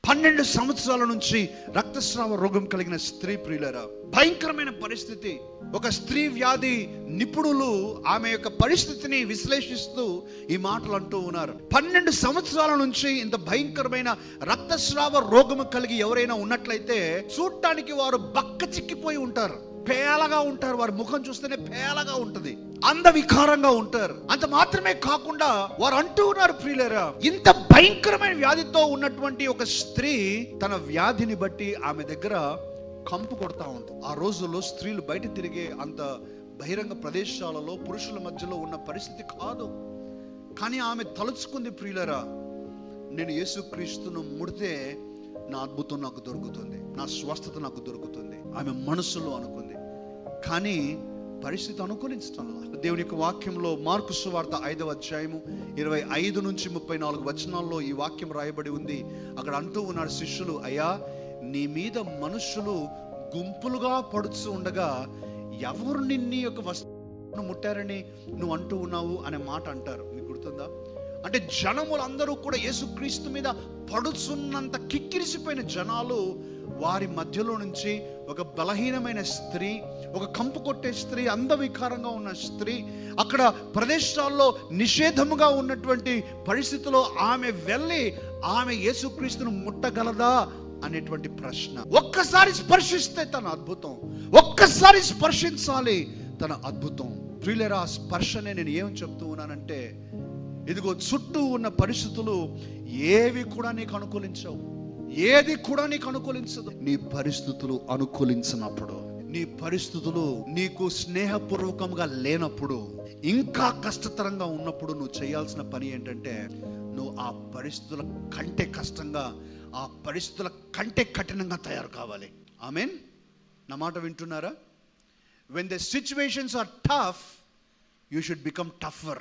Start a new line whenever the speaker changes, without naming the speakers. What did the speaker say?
12 సంవత్సరాల నుంచి రక్తస్రావ రోగం కలిగిన స్త్రీ, ప్రియులారా, భయంకరమైన పరిస్థితి. ఒక స్త్రీ వ్యాధి నిపుణులు ఆమె యొక్క పరిస్థితిని విశ్లేషిస్తూ ఈ మాటలు అంటూ ఉన్నారు. 12 సంవత్సరాల నుంచి ఇంత భయంకరమైన రక్తస్రావ రోగము కలిగి ఎవరైనా ఉన్నట్లయితే చూడటానికి వారు బక్క చిక్కిపోయి ఉంటారు, పేలగా ఉంటారు. వారి ముఖం చూస్తేనే పేలగా ఉంటది, అందవికారంగా ఉంటారు. అంత మాత్రమే కాకుండా వారు అంటూ ఉన్నారు, ప్రియులారా, ఇంత భయంకరమైన వ్యాధితో ఉన్నటువంటి ఒక స్త్రీ తన వ్యాధిని బట్టి ఆమె దగ్గర కంపు కొడతా ఉంది. ఆ రోజుల్లో స్త్రీలు బయట తిరిగే అంత బహిరంగ ప్రదేశాలలో పురుషుల మధ్యలో ఉన్న పరిస్థితి కాదు. కానీ ఆమె తలుచుకుంది, ప్రియులారా, నేను యేసుక్రీస్తును ముడితే నా అద్భుతం నాకు దొరుకుతుంది, నా స్వస్థత నాకు దొరుకుతుంది, ఆమె మనసులో అనుకుంది. కానీ పరిస్థితి అనుకూలించడం. దేవుని యొక్క వాక్యంలో మార్కు సువార్త 5వ అధ్యాయము 25 నుంచి 34 వచనాల్లో ఈ వాక్యం రాయబడి ఉంది. అక్కడ అంటూ ఉన్నారు శిష్యులు, అయ్యా, నీ మీద మనుషులు గుంపులుగా పడుచు ఉండగా ఎవరు నిన్ని యొక్క వస్త్రం ముట్టారని నువ్వు అంటూ ఉన్నావు అనే మాట అంటారు. మీకు గుర్తుందా? అంటే జనములందరూ కూడా యేసుక్రీస్తు మీద పడుచున్నంత కిక్కిరిసిపోయిన జనాలు, వారి మధ్యలో నుంచి ఒక బలహీనమైన స్త్రీ, ఒక కంపు కొట్టే స్త్రీ, అందవికారంగా ఉన్న స్త్రీ, అక్కడ ప్రదేశాల్లో నిషేధముగా ఉన్నటువంటి పరిస్థితిలో ఆమె వెళ్ళి ఆమె యేసుక్రీస్తును ముట్టగలదా అనేటువంటి ప్రశ్న. ఒక్కసారి స్పర్శిస్తే తన అద్భుతం, ఒక్కసారి స్పర్శించాలి తన అద్భుతం. ప్రియులారా, ఆ స్పర్శనే నేను ఏం చెప్తూ ఉన్నానంటే, ఇదిగో చుట్టూ ఉన్న పరిస్థితులు ఏవి కూడా నీకు అనుకూలించవు, ఏది కూడా నీకు అనుకూలించదు. నీ పరిస్థితులు అనుకూలించినప్పుడు, నీ పరిస్థితులు నీకు స్నేహపూర్వకంగా లేనప్పుడు, ఇంకా కష్టతరంగా ఉన్నప్పుడు నువ్వు చేయాల్సిన పని ఏంటంటే, నువ్వు ఆ పరిస్థితుల కంటే కష్టంగా, ఆ పరిస్థితుల కంటే కఠినంగా తయారు కావాలి. ఆమేన్. నా మాట వింటున్నారా? When the situations are tough, you should become tougher.